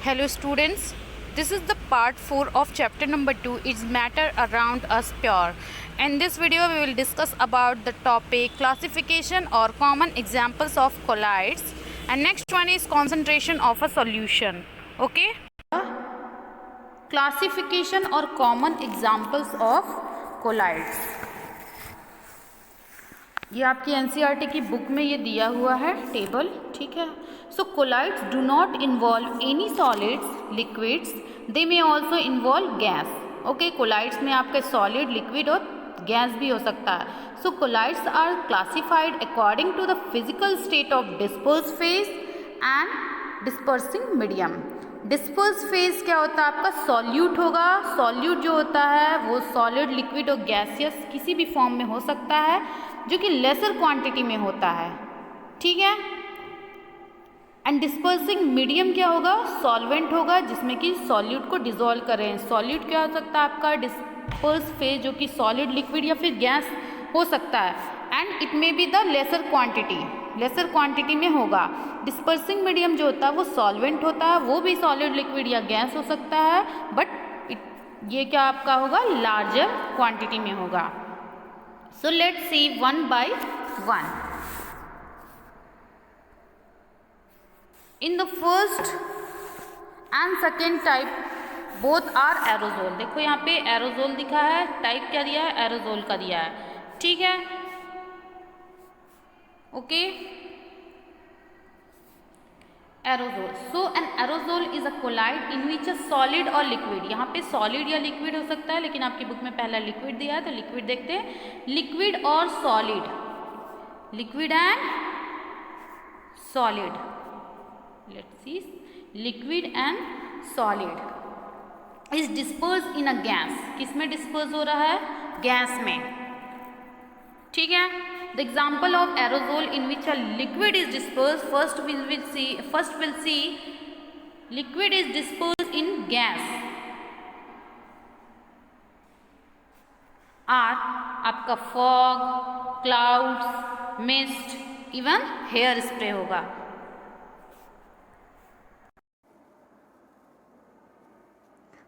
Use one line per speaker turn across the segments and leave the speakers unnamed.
Hello students, this is the part 4 of chapter number 2 is matter around us pure. In this video we will discuss about the topic classification or common examples of colloids, and next one is concentration of a solution. Okay? Classification or common examples of colloids. ये आपकी NCERT की book में ये दिया हुआ है table, ठीक है. So colloids do not involve any solids liquids, they may also involve gas. Okay, colloids में आपके सॉलिड, लिक्विड और गैस भी हो सकता है. So colloids are classified according to the physical state of disperse phase and dispersing medium. Disperse phase क्या होता है आपका? सॉल्यूट होगा. सॉल्यूट जो होता है वो सॉलिड, लिक्विड और गैसियस किसी भी फॉर्म में हो सकता है जो कि लेसर क्वांटिटी में होता है, ठीक है. एंड डिस्पर्सिंग मीडियम क्या होगा? सॉल्वेंट होगा जिसमें कि सॉल्यूट को डिसॉल्व करें. सॉल्यूट क्या हो सकता है आपका? डिस्पर्स फेज जो कि सॉलिड, लिक्विड या फिर गैस हो सकता है. And it may be the lesser quantity, lesser quantity में होगा. डिस्पर्सिंग मीडियम जो होता है वो सॉल्वेंट होता है, वो भी सॉलिड, लिक्विड या गैस हो सकता है, बट ये क्या आपका होगा? लार्जर क्वांटिटी में होगा. So let's see one by one. In the first and second type both are aerosol. देखो यहाँ पे aerosol दिखा है, टाइप क्या दिया है? aerosol का दिया है, ठीक है. Okay, aerosol. So an aerosol is a colloid in which a solid or liquid, यहाँ पे solid या liquid हो सकता है, लेकिन आपकी बुक में पहला liquid दिया है तो liquid देखते हैं. liquid और solid, liquid and solid, let's see, liquid and solid is dispersed in a gas. किस में disperse हो रहा है? गैस में, ठीक है. The example of aerosol in which a liquid is dispersed, first we'll see liquid is dispersed in gas are आपका fog, clouds, mist, even hair spray होगा.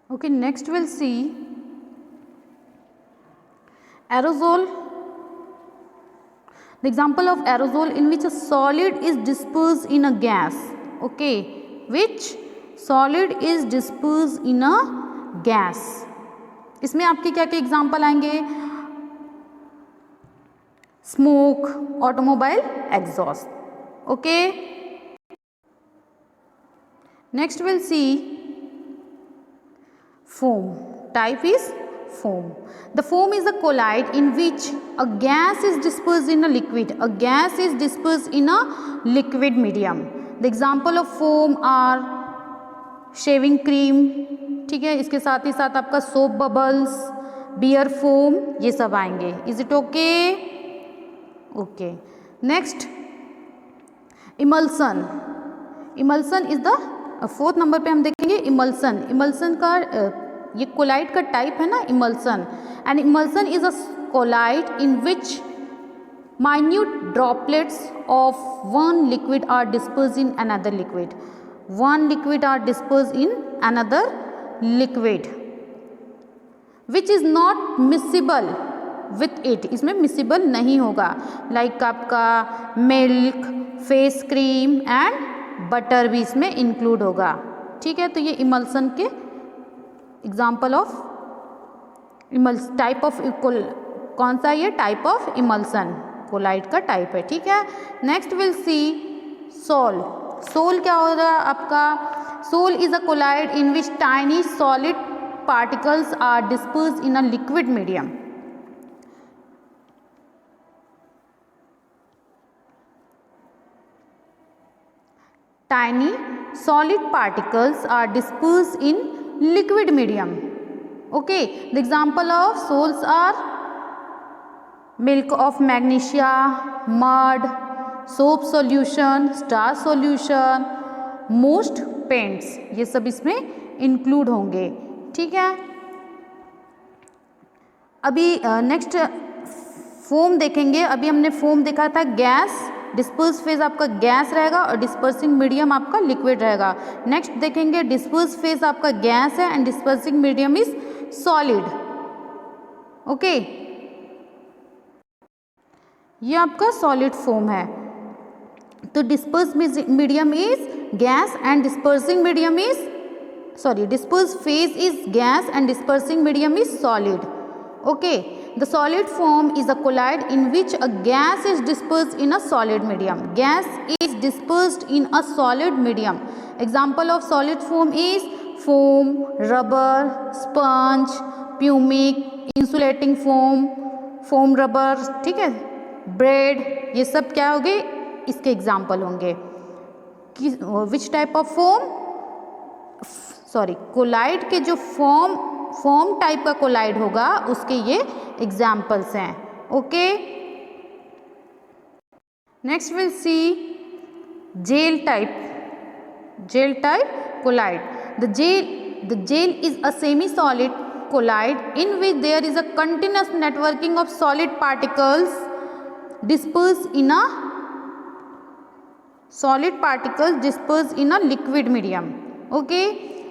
Okay, next we'll see aerosol. The example of aerosol in which a solid is dispersed in a gas. Okay, which solid is dispersed in a gas. इसमें आपके क्या क्या example आएंगे? Smoke, automobile exhaust. Okay, next will C foam. Type is foam. The foam is a colloid in which a gas is dispersed in a liquid. A gas is dispersed in a liquid medium. The example of foam are shaving cream, ठीक है. इसके साथ ही साथ आपका soap bubbles, beer foam, ये सब आएंगे. Is it okay? Okay. Next, emulsion. Emulsion is the fourth number पे हम देखेंगे इमल्सन. इमल्सन का ये कोलाइड का टाइप है ना, emulsion. And emulsion is a colloid in which minute droplets of one liquid are disperse in another liquid. One liquid are disperse in another liquid which is not miscible with it. इसमें miscible नहीं होगा. Like आपका milk, face cream and butter भी इसमें include होगा, ठीक है. तो ये इमल्सन के एग्जाम्पल ऑफ टाइप ऑफ कौन सा? ये टाइप ऑफ इमल्सन कोलाइड का टाइप है, ठीक है. Next will see sol. Sol क्या हो रहा है आपका? Sol is a colloid in which tiny solid particles are dispersed in a liquid medium. Tiny solid particles are dispersed in liquid medium. Okay, the example of sols are milk of magnesia, mud, soap solution, star solution, most paints, ये सब इसमें include होंगे, ठीक है. अभी next foam देखेंगे. अभी हमने फोम देखा था गैस, डिस्पर्स फेज आपका गैस रहेगा और डिस्पर्सिंग मीडियम आपका लिक्विड रहेगा। नेक्स्ट देखेंगे डिस्पर्स फेज आपका गैस है and dispersing medium is solid. Okay, ये आपका सॉलिड फॉर्म है। तो disperse medium is gas and dispersing medium is disperse phase is gas and dispersing medium is solid. Okay, the solid form is a colloid in which a gas is dispersed in a solid medium. Gas is dispersed in a solid medium. Example of solid form is foam, rubber, sponge, pumic, insulating foam, foam rubber, ठीक है, bread, ये सब क्या होंगे, इसके example होंगे। Which type of foam, colloid के जो फॉर्म टाइप का कोलाइड होगा उसके ये एग्जाम्पल्स हैं। Okay, next will see gel type colloid. The gel is a semi solid colloid in which there is a continuous networking of solid particles dispersed in a liquid medium. Okay,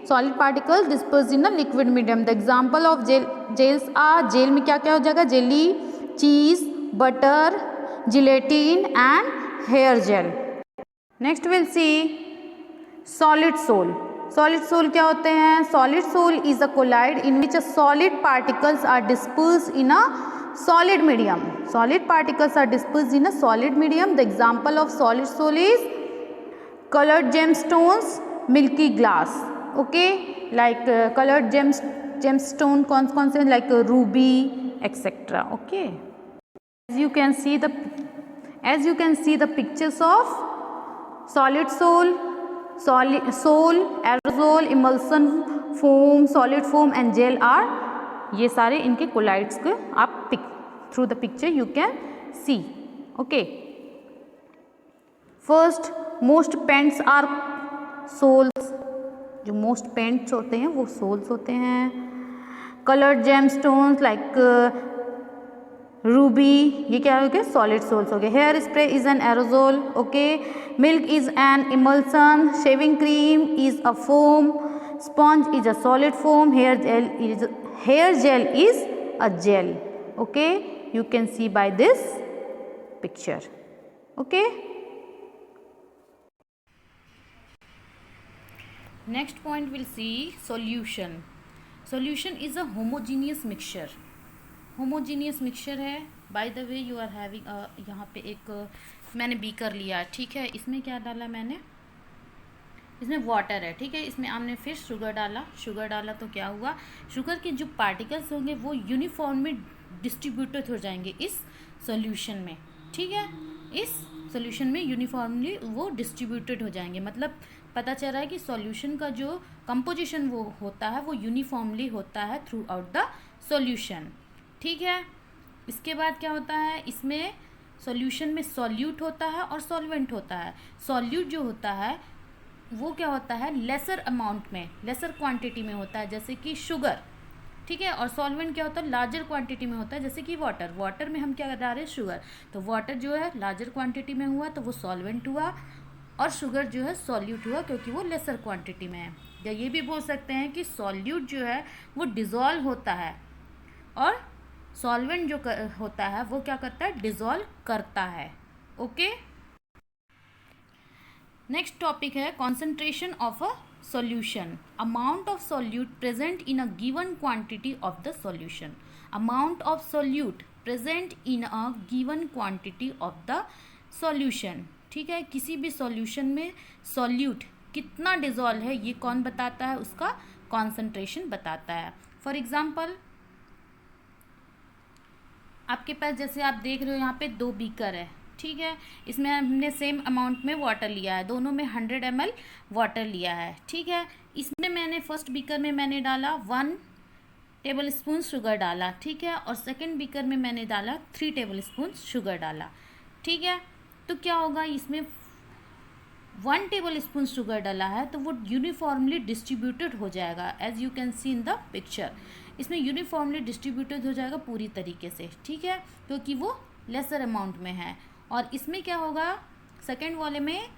solid particles dispersed in a liquid medium. The example of gels are, gel में क्या क्या हो जाएगा, jelly, cheese, butter, gelatin and hair gel. Next will see solid sol. Solid sol क्या होते हैं? Solid sol is a colloid in which a solid particles are dispersed in a solid medium. Solid particles are dispersed in a solid medium. The example of solid soul is colored gemstones, milky glass. Okay, like colored gemstone कौन से, like ruby etc. Okay, as you can see the pictures of solid soul, aerosol, emulsion foam, solid foam and gel are, ये सारे इनके colloids को आप through the picture you can see. Okay, first most paints are sols, जो most paints होते हैं वो souls होते हैं। कलर्ड जेमस्टोन्स लाइक रूबी, ये क्या हो गए? सॉलिड सोल्स हो गए। Hair spray is an aerosol. Okay, milk is an emulsion, shaving cream is a foam, sponge is a solid form, hair gel is a gel. Okay, you can see by this picture. Okay, next point we'll see solution. Solution is a homogeneous mixture. Homogeneous mixture है। by the way you are having यहाँ पे एक मैंने beaker लिया, ठीक है, इसमें क्या डाला मैंने, इसमें वाटर है, ठीक है, इसमें हमने फिर शुगर डाला तो क्या हुआ, शुगर के जो पार्टिकल्स होंगे वो यूनिफॉर्मली डिस्ट्रीब्यूटेड हो जाएंगे इस सॉल्यूशन में, ठीक है, इस सॉल्यूशन में यूनिफॉर्मली वो डिस्ट्रीब्यूटेड हो जाएंगे। मतलब पता चल रहा है कि सॉल्यूशन का जो कंपोजिशन वो होता है वो यूनिफॉर्मली होता है थ्रू आउट द सॉल्यूशन, ठीक है। इसके बाद क्या होता है, इसमें सॉल्यूशन में सॉल्यूट होता है और सॉल्वेंट होता है। सॉल्यूट जो होता है वो क्या होता है, लेसर अमाउंट में, लेसर क्वांटिटी में होता है, जैसे कि शुगर, ठीक है, और सॉल्वेंट क्या होता है, लार्जर क्वांटिटी में होता है, जैसे कि वाटर में हम क्या डाल रहे हैं, शुगर, तो वाटर जो है लार्जर क्वांटिटी में हुआ तो वो सॉल्वेंट हुआ, और शुगर जो है सॉल्यूट हुआ क्योंकि वो लेसर क्वांटिटी में है। या ये भी बोल सकते हैं कि सॉल्यूट जो है वो डिज़ोल्व होता है और सॉल्वेंट जो होता है वो क्या करता है, डिज़ोल्व करता है। ओके, नेक्स्ट टॉपिक है concentration of a solution. Amount of solute present in a given quantity of the solution. Amount of solute present in a given quantity of the solution, ठीक है, किसी भी सॉल्यूशन में solute कितना dissolve है ये कौन बताता है, उसका कॉन्सेंट्रेशन बताता है। फॉर एग्जाम्पल आपके पास जैसे आप देख रहे हो यहाँ पे 2 बीकर है, ठीक है, इसमें हमने सेम अमाउंट में वाटर लिया है, दोनों में 100 ml वाटर लिया है, ठीक है। इसमें मैंने फर्स्ट बीकर में मैंने डाला 1 टेबलस्पून शुगर डाला, ठीक है, और सेकंड बीकर में मैंने डाला 3 टेबलस्पून शुगर डाला, ठीक है। तो क्या होगा, इसमें 1 टेबलस्पून शुगर डाला है तो वो यूनिफॉर्मली डिस्ट्रीब्यूटेड हो जाएगा, as you can see in the picture, इसमें यूनिफॉर्मली डिस्ट्रीब्यूटेड हो जाएगा पूरी तरीके से, ठीक है, क्योंकि वो लेसर अमाउंट में है। और इसमें क्या होगा, सेकेंड वाले में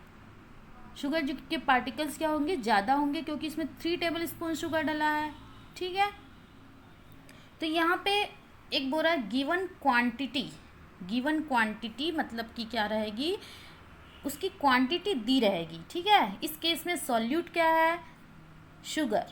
शुगर के पार्टिकल्स क्या होंगे, ज़्यादा होंगे, क्योंकि इसमें 3 टेबल स्पून शुगर डला है। ठीक है, तो यहाँ पे एक बोल रहा है गिवन क्वांटिटी मतलब कि क्या रहेगी, उसकी क्वांटिटी दी रहेगी। ठीक है, इस केस में सॉल्यूट क्या है, शुगर,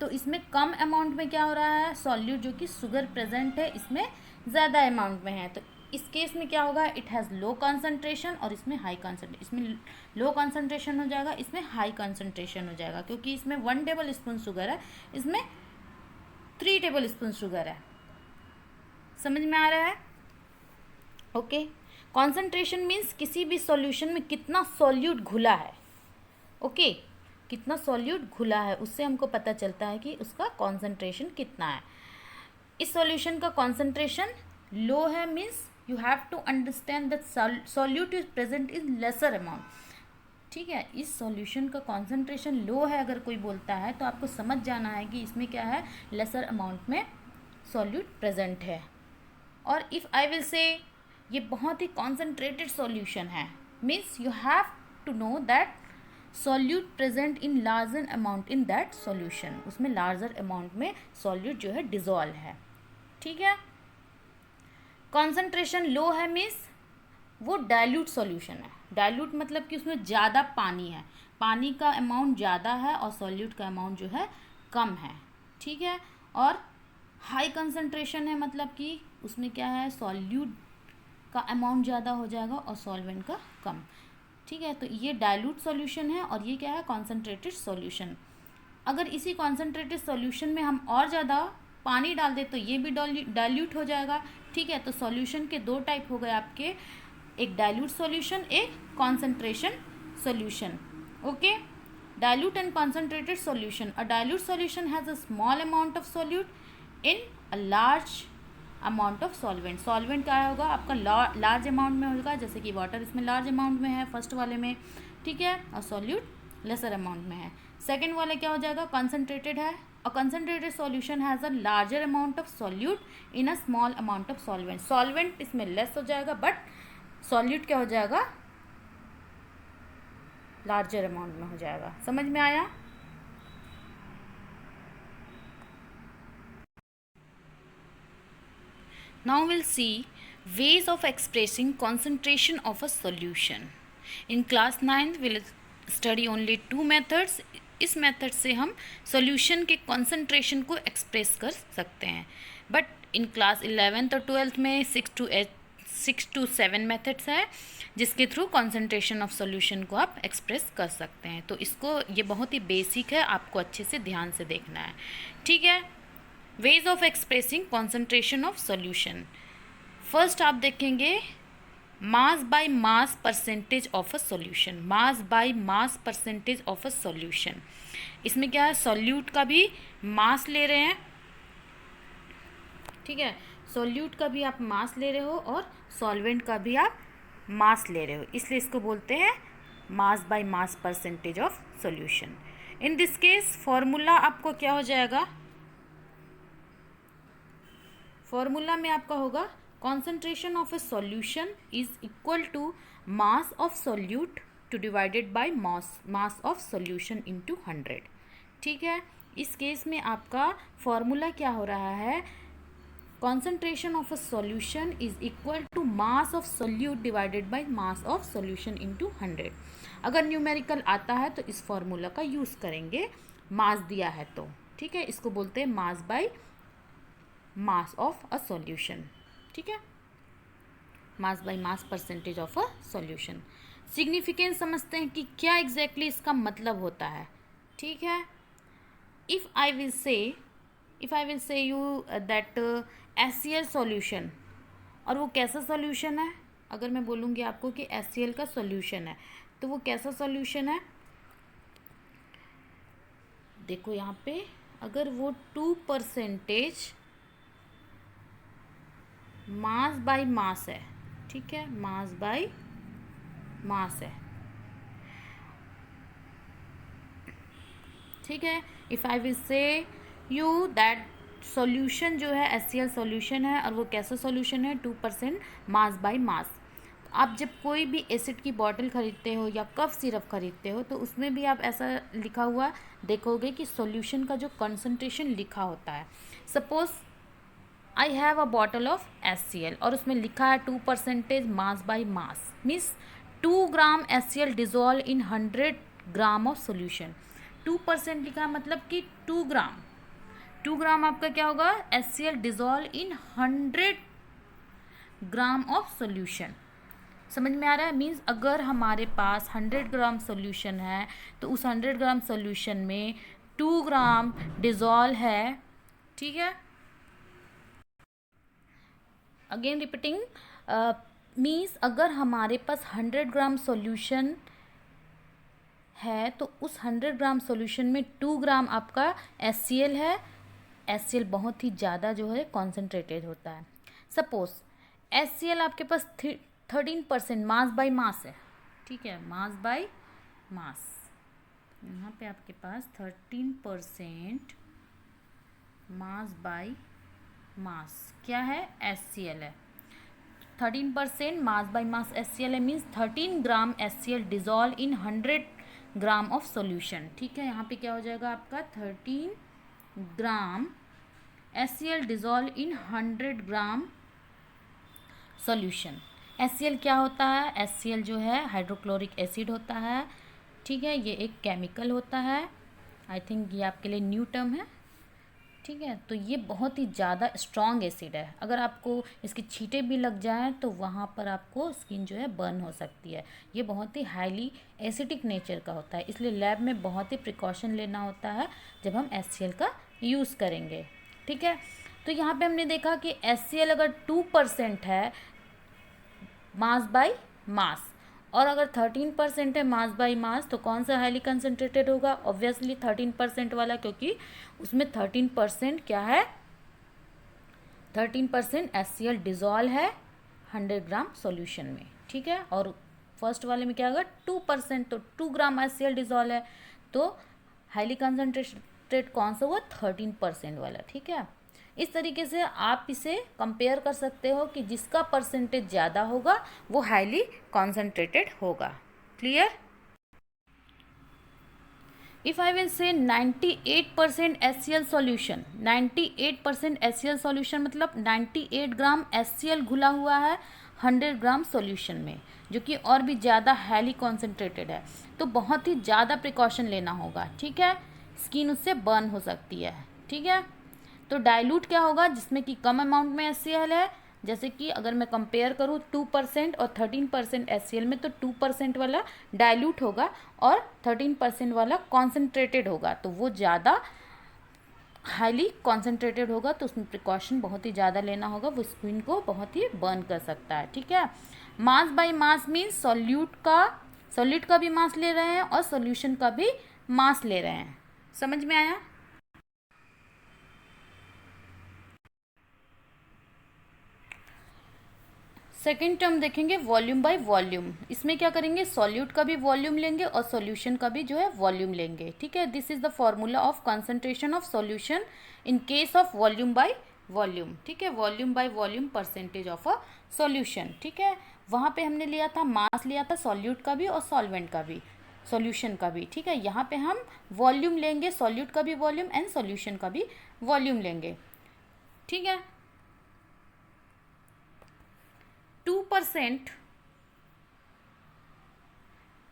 तो इसमें कम अमाउंट में क्या हो रहा है, सॉल्यूट जो कि शुगर प्रेजेंट है इसमें ज़्यादा अमाउंट में है, तो इस केस में क्या होगा, इट हैज़ लो कंसंट्रेशन और इसमें हाई कंसंट्रेशन, इसमें लो कंसंट्रेशन हो जाएगा, इसमें हाई कंसंट्रेशन हो जाएगा, क्योंकि इसमें 1 टेबल स्पून शुगर है, इसमें 3 टेबल स्पून शुगर है। समझ में आ रहा है? ओके, कॉन्सेंट्रेशन मीन्स किसी भी सॉल्यूशन में कितना सॉल्यूट घुला है। ओके, कितना सॉल्यूट घुला है उससे हमको पता चलता है कि उसका कॉन्सेंट्रेशन कितना है। इस सॉल्यूशन का कॉन्सेंट्रेशन लो है, means you have to understand that solute is present in lesser amount. ठीक है, इस सॉल्यूशन का कॉन्सेंट्रेशन लो है अगर कोई बोलता है तो आपको समझ जाना है कि इसमें क्या है, लेसर अमाउंट में सॉल्यूट प्रेजेंट है। और इफ़ आई विल से ये बहुत ही कॉन्सेंट्रेटेड सॉल्यूशन है, means you have to know that solute present in larger amount in that solution, उसमें लार्जर अमाउंट में सॉल्यूट जो है डिजॉल्व है। ठीक है, कॉन्सेंट्रेशन लो है मीन्स वो डाइल्यूट सॉल्यूशन है। डाइल्यूट मतलब कि उसमें ज़्यादा पानी है, पानी का अमाउंट ज़्यादा है और सॉल्यूट का अमाउंट जो है कम है। ठीक है, और हाई कंसंट्रेशन है मतलब कि उसमें क्या है, सॉल्यूट का अमाउंट ज़्यादा हो जाएगा और सॉल्वेंट का कम। ठीक है, तो ये डाइल्यूट सॉल्यूशन है और ये क्या है, कॉन्सेंट्रेटेड सॉल्यूशन। अगर इसी कॉन्सेंट्रेटेड सॉल्यूशन में हम और ज़्यादा पानी डाल दें तो ये भी डाइल्यूट हो जाएगा। ठीक है, तो सॉल्यूशन के 2 टाइप हो गए आपके, एक डाइल्यूट सॉल्यूशन, एक concentration solution. Okay, dilute and concentrated solution. A dilute solution has a small amount of solute in a large amount of solvent. Solvent क्या होगा आपका, लार्ज अमाउंट में होगा, जैसे कि वाटर इसमें लार्ज अमाउंट में है फर्स्ट वाले में। ठीक है, और सॉल्यूट लेसर अमाउंट में है। सेकेंड वाले क्या हो जाएगा, कॉन्सेंट्रेटेड है। A concentrated solution has a larger amount of solute in a small amount of solvent. Solvent इसमें लेस हो जाएगा बट सॉल्यूट क्या हो जाएगा, लार्जर अमाउंट में हो जाएगा। समझ में आया? Now we'll see ways of expressing concentration of a solution. In class 9th we'll study only 2 methods. इस मेथड से हम सॉल्यूशन के कॉन्सेंट्रेशन को एक्सप्रेस कर सकते हैं, बट इन क्लास 11th और 12th में 6 to 7 मेथड्स है जिसके थ्रू कॉन्सेंट्रेशन ऑफ सॉल्यूशन को आप एक्सप्रेस कर सकते हैं। तो इसको, ये बहुत ही बेसिक है, आपको अच्छे से ध्यान से देखना है। ठीक है, ways of expressing concentration of solution. First आप देखेंगे mass by mass percentage of a solution. Mass by mass percentage of a solution, इसमें क्या है, सॉल्यूट का भी मास ले रहे हैं। ठीक है, सॉल्यूट का भी आप मास ले रहे हो और सॉल्वेंट का भी आप मास ले रहे हो, इसलिए इसको बोलते हैं mass by mass percentage of solution. In this case formula आपको क्या हो जाएगा, फॉर्मूला में आपका होगा concentration of a solution is equal to mass of solute to divided by mass of solution into 100। ठीक है, इस केस में आपका फॉर्मूला क्या हो रहा है, concentration of a solution is equal to mass of solute divided by mass of solution into 100। अगर न्यूमेरिकल आता है तो इस फॉर्मूला का यूज़ करेंगे, मास दिया है तो। ठीक है, इसको बोलते हैं mass by mass of a solution. ठीक है, mass by mass percentage of a solution. Significance समझते हैं कि क्या एग्जैक्टली इसका मतलब होता है। ठीक है, इफ़ आई विल से यू दैट HCl सॉल्यूशन, और वो कैसा सॉल्यूशन है, अगर मैं बोलूँगी आपको कि HCl का सॉल्यूशन है तो वो कैसा सॉल्यूशन है, देखो यहाँ पे अगर वो 2% मास बाय मास है। ठीक है, मास बाय मास है। ठीक है, इफ़ आई विल से यू दैट सॉल्यूशन जो है HCl सॉल्यूशन है और वो कैसा सॉल्यूशन है, 2% मास बाय मास। आप जब कोई भी एसिड की बॉटल खरीदते हो या कफ सिरप खरीदते हो तो उसमें भी आप ऐसा लिखा हुआ देखोगे कि सॉल्यूशन का जो कंसंट्रेशन लिखा होता है। Suppose I have a bottle of HCl और उसमें लिखा है 2% mass by mass, means 2 gram HCl dissolve in 100 gram of solution. 2% लिखा है मतलब कि 2 ग्राम आपका क्या होगा, HCl dissolve in 100 gram of solution. समझ में आ रहा है? मीन्स अगर हमारे पास 100 ग्राम सोल्यूशन है तो उस 100 ग्राम सोल्यूशन में 2 ग्राम डिजोल्व है। ठीक है, अगेन रिपीटिंग, मीन्स अगर हमारे पास 100 ग्राम सॉल्यूशन है तो उस 100 ग्राम सॉल्यूशन में 2 ग्राम आपका HCl है। HCl बहुत ही ज़्यादा जो है कॉन्सेंट्रेटेड होता है। सपोज HCl आपके पास 13% मास बाई मास है। ठीक है, मास बाई मास, यहाँ पे आपके पास 13% मास बाई मास क्या है, HCl है। 13% मास बाई मास HCl है, means 13 gram HCl dissolve in 100 gram of solution. ठीक है, यहाँ पे क्या हो जाएगा आपका 13 ग्राम HCl dissolve in 100 gram solution. HCl क्या होता है, HCl जो है हाइड्रोक्लोरिक एसिड होता है। ठीक है, ये एक केमिकल होता है। आई थिंक ये आपके लिए न्यू टर्म है। ठीक है, तो ये बहुत ही ज़्यादा स्ट्रॉन्ग एसिड है। अगर आपको इसकी छींटे भी लग जाएं तो वहाँ पर आपको स्किन जो है बर्न हो सकती है। ये बहुत ही हाईली एसिडिक नेचर का होता है, इसलिए लैब में बहुत ही प्रिकॉशन लेना होता है जब हम HCl का यूज़ करेंगे। ठीक है, तो यहाँ पे हमने देखा कि HCl अगर 2% है मास बाई मास और अगर 13% है मास बाई मास तो कौन सा हाईली कंसनट्रेटेड होगा, ऑब्वियसली 13% वाला, क्योंकि उसमें 13% क्या है, 13% HCl डिजोल्व है 100 ग्राम सॉल्यूशन में। ठीक है, और फर्स्ट वाले में क्या होगा 2%, तो 2 ग्राम HCl डिजोल्व है, तो हाईली कंसनट्रेटेड कौन सा हुआ, 13% वाला। ठीक है, इस तरीके से आप इसे कंपेयर कर सकते हो कि जिसका परसेंटेज ज़्यादा होगा वो हाईली कॉन्सेंट्रेटेड होगा। क्लियर? इफ़ आई विल से 98% HCl सॉल्यूशन, 98% HCl सॉल्यूशन मतलब 98 ग्राम HCl घुला हुआ है 100 ग्राम सॉल्यूशन में, जो कि और भी ज़्यादा हाईली कॉन्सेंट्रेटेड है, तो बहुत ही ज़्यादा प्रिकॉशन लेना होगा। ठीक है, स्किन उससे बर्न हो सकती है। ठीक है, तो डाइल्यूट क्या होगा, जिसमें कि कम अमाउंट में HCl है, जैसे कि अगर मैं कंपेयर करूँ 2% और 13% HCl में, तो 2% वाला डाइल्यूट होगा और 13% वाला कॉन्सेंट्रेटेड होगा, तो वो ज़्यादा हाईली कॉन्सेंट्रेटेड होगा, तो उसमें प्रिकॉशन बहुत ही ज़्यादा लेना होगा, वो स्किन को बहुत ही बर्न कर सकता है। ठीक है, mass by mass means solute का भी मास ले रहे हैं और सॉल्यूशन का भी मास ले रहे हैं। समझ में आया? सेकेंड टर्म देखेंगे वॉल्यूम बाय वॉल्यूम। इसमें क्या करेंगे, सॉल्यूट का भी वॉल्यूम लेंगे और सॉल्यूशन का भी जो है वॉल्यूम लेंगे। ठीक है, this is the formula of concentration of solution in case of volume by volume. ठीक है, volume by volume percentage of a solution. ठीक है, वहाँ पे हमने लिया था मास, लिया था सॉल्यूट का भी और सॉल्वेंट का भी, सॉल्यूशन का भी। ठीक है, यहाँ पे हम वॉल्यूम लेंगे, सॉल्यूट का भी वॉल्यूम एंड सॉल्यूशन का भी वॉल्यूम लेंगे। ठीक है, 2%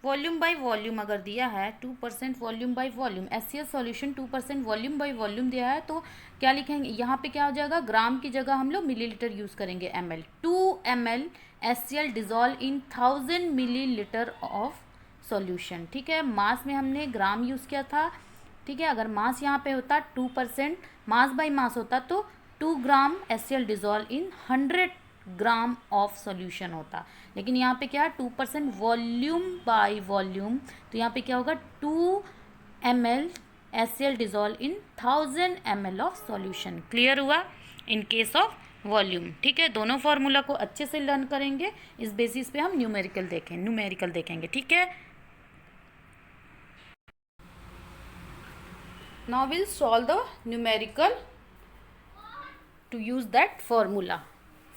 वॉल्यूम बाय वॉल्यूम अगर दिया है, 2% volume by volume, HCl solution 2% volume by volume दिया है, तो क्या लिखेंगे, यहाँ पे क्या हो जाएगा, ग्राम की जगह हम लोग मिलीलीटर यूज़ करेंगे, ml। 2 ml HCl dissolve in 1000 millilitre of solution. ठीक है, मास में हमने ग्राम यूज़ किया था। ठीक है, अगर मास यहाँ पे होता 2% मास बाई मास होता तो 2 ग्राम HCl dissolve in 100 gram of solution होता, लेकिन यहाँ पे क्या है 2% वॉल्यूम बाय वॉल्यूम, तो यहाँ पे क्या होगा 2 ml HCl dissolve in 1000 ml of solution. Clear हुआ इन केस ऑफ वॉल्यूम। ठीक है, दोनों फार्मूला को अच्छे से लर्न करेंगे, इस बेसिस पे हम न्यूमेरिकल देखेंगे। ठीक है, now we'll solve the numerical to use that formula.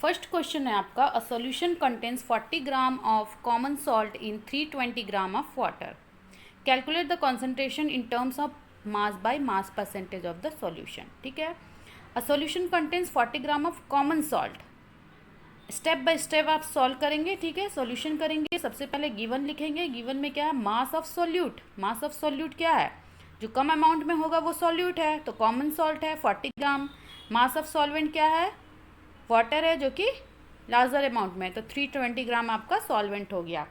First question है आपका, a solution contains 40 gram of common salt in 320 gram of water, calculate the concentration in terms of mass by mass percentage of the solution. ठीक है, a solution contains 40 gram of common salt, step by step आप solve करेंगे। ठीक है, solution करेंगे। सबसे पहले given लिखेंगे, गिवन में क्या है, मास of solute. Mass of solute क्या है, जो कम अमाउंट में होगा वो सॉल्यूट है, तो कॉमन सॉल्ट है 40 ग्राम। मास ऑफ सॉल्वेंट क्या है, वाटर है जो कि लार्जर अमाउंट में, तो 320 ग्राम आपका सॉल्वेंट हो गया।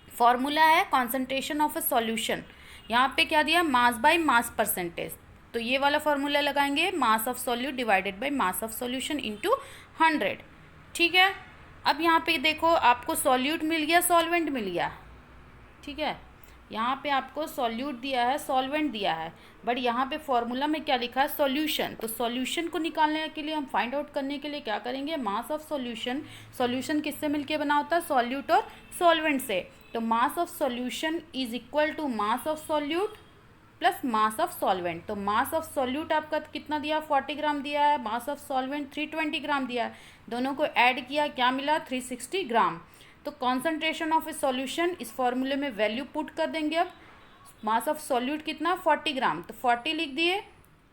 फॉर्मूला है कॉन्सेंट्रेशन ऑफ अ सॉल्यूशन, यहाँ पे क्या दिया, मास बाय मास परसेंटेज, तो ये वाला फॉर्मूला लगाएंगे, मास of solute divided by mass of solution into 100। ठीक है, अब यहाँ पे देखो आपको सॉल्यूट मिल गया, सॉल्वेंट मिल गया। ठीक है, यहाँ पे आपको सॉल्यूट दिया है, सॉल्वेंट दिया है, बट यहाँ पे फॉर्मूला में क्या लिखा है, सॉल्यूशन। तो सॉल्यूशन को निकालने के लिए, हम फाइंड आउट करने के लिए क्या करेंगे, मास ऑफ सॉल्यूशन। सॉल्यूशन किससे मिलके बना होता है, सॉल्यूट और सॉल्वेंट से, तो mass of solution is equal to mass of solute plus mass of solvent. तो मास ऑफ सॉल्यूट आपका कितना दिया, 40 ग्राम दिया है, मास ऑफ सॉल्वेंट 320 ग्राम दिया है, दोनों को ऐड किया, क्या मिला, 360 ग्राम। तो कॉन्सेंट्रेशन ऑफ ए सॉल्यूशन, इस फॉर्मूले में वैल्यू पुट कर देंगे। अब मास ऑफ सॉल्यूट कितना, 40 ग्राम, तो 40 लिख दिए,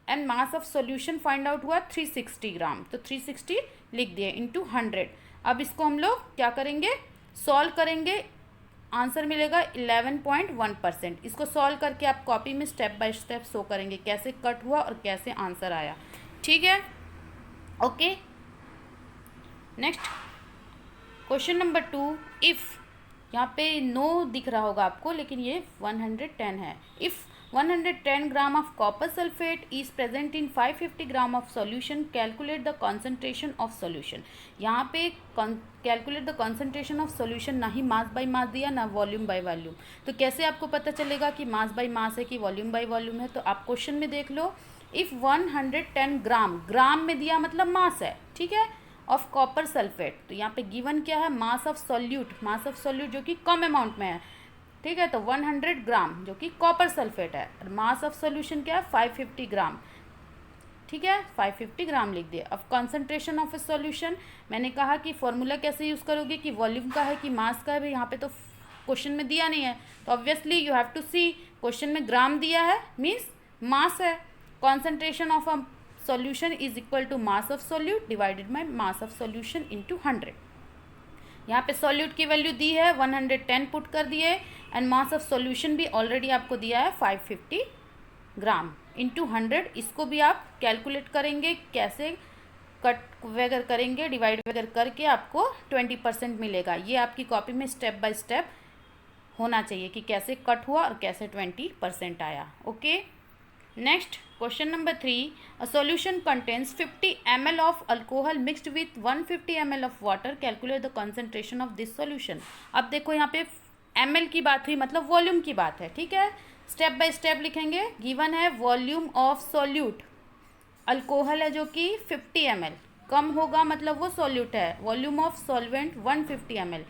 and mass of solution find out हुआ 360 ग्राम, तो 360 लिख दिए इनटू 100। अब इसको हम लोग क्या करेंगे, सॉल्व करेंगे, आंसर मिलेगा 11.1%। इसको सॉल्व करके आप कॉपी में स्टेप बाय स्टेप शो करेंगे कैसे कट हुआ और कैसे आंसर आया। ठीक है, okay. Next question number 2, if, यहाँ पे नो दिख रहा होगा आपको, लेकिन ये 110 है। If 110 gram of copper sulphate is present in 550 gram of solution, calculate the concentration of solution. यहाँ पे calculate the concentration of solution, ना ही मास बाय मास दिया, ना वॉल्यूम बाय वॉल्यूम, तो कैसे आपको पता चलेगा कि मास बाय मास है कि वॉल्यूम बाय वॉल्यूम है। तो आप क्वेश्चन में देख लो, इफ़ 110 ग्राम, ग्राम में दिया मतलब मास है, ठीक है, ऑफ कॉपर सल्फेट, तो यहाँ पे गिवन क्या है, मास of solute, mass of solute जो कि कम अमाउंट में है। ठीक है, तो 100 ग्राम जो कि कॉपर सल्फेट है, और मास ऑफ सॉल्यूशन क्या है, 550 ग्राम। ठीक है, 550 ग्राम लिख दिए। अब कॉन्सेंट्रेशन ऑफ ए सॉल्यूशन, मैंने कहा कि फॉर्मूला कैसे यूज़ करोगे, कि वॉल्यूम का है कि मास का है, यहाँ पे तो क्वेश्चन में दिया नहीं है, तो obviously you have to see, question में ग्राम दिया है, मीन्स मास है। Concentration of a solution is equal to mass of solute divided by mass of solution into 100। यहाँ पे सॉल्यूट की वैल्यू दी है 110 पुट कर दिए, एंड मास ऑफ सॉल्यूशन भी ऑलरेडी आपको दिया है 550 ग्राम इंटू 100। इसको भी आप कैलकुलेट करेंगे, कैसे कट वगैरह करेंगे, डिवाइड वगैरह करके आपको 20% मिलेगा। ये आपकी कॉपी में स्टेप बाय स्टेप होना चाहिए कि कैसे कट हुआ और कैसे 20% आया। Okay, next question number 3, a solution contains 50 ml of alcohol mixed with 150 ml of water, calculate the concentration of this solution. अब देखो यहाँ पे ml की बात हुई, मतलब वॉल्यूम की बात है। ठीक है, स्टेप बाय स्टेप लिखेंगे। गिवन है वॉल्यूम ऑफ सॉल्यूट, अल्कोहल है जो कि 50 ml, कम होगा मतलब वो सॉल्यूट है। Volume of solvent 150 ml।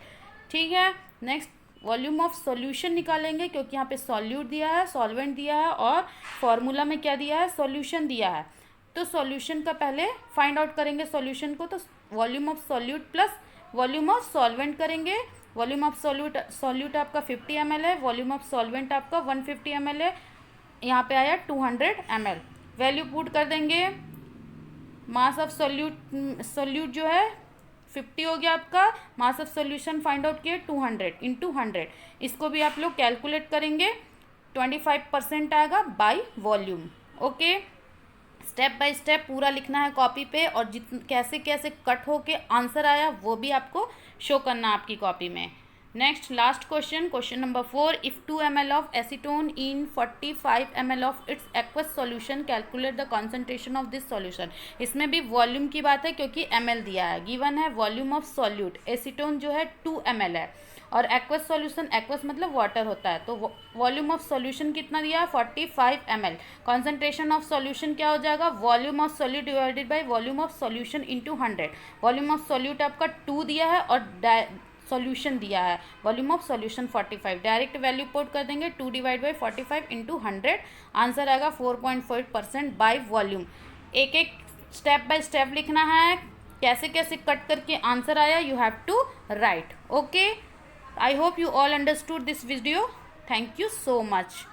ठीक है, नेक्स्ट वॉल्यूम ऑफ सॉल्यूशन निकालेंगे, क्योंकि यहाँ पे सॉल्यूट दिया है, सॉल्वेंट दिया है, और फॉर्मूला में क्या दिया है, सॉल्यूशन दिया है। तो सॉल्यूशन का पहले फाइंड आउट करेंगे सॉल्यूशन को, तो volume of solute plus volume of solvent करेंगे। वॉल्यूम ऑफ सॉल्यूट आपका 50 ml है, वॉल्यूम ऑफ सॉल्वेंट आपका 150 ml है, यहाँ पे आया 200 ml। वैल्यू पुट कर देंगे, मास ऑफ सॉल्यूट जो है 50 हो गया आपका, मास ऑफ सॉल्यूशन फाइंड आउट किए 200 इंटू 100। इसको भी आप लोग कैलकुलेट करेंगे, 25% आएगा by volume. Okay, step by step पूरा लिखना है कॉपी पे, और कैसे कैसे कट होके आंसर आया वो भी आपको शो करना है आपकी कॉपी में। Next last question, question number 4, if 2 ml of acetone in 45 ml of its aqueous solution, calculate the concentration of this solution. इसमें भी वॉल्यूम की बात है, क्योंकि ml दिया है। गिवन है वॉल्यूम ऑफ सॉल्यूट, एसीटोन जो है 2 ml है, और एक्वस सॉल्यूशन, एक्वस मतलब वाटर होता है, तो वॉल्यूम ऑफ सॉल्यूशन कितना दिया है, 45 ml। कॉन्सेंट्रेशन ऑफ सॉल्यूशन क्या हो जाएगा, volume of solute divided by volume of solution into 100। Volume of solute आपका 2 दिया है, और सॉल्यूशन दिया है, volume of solution 45। Direct value put कर देंगे, 2 डिवाइड बाई 45 इंटू 100, आंसर आएगा 4.4% बाय वॉल्यूम। एक एक स्टेप बाय स्टेप लिखना है, कैसे कैसे कट करके आंसर आया you have to write. Okay, I hope you all understood this video. Thank you so much.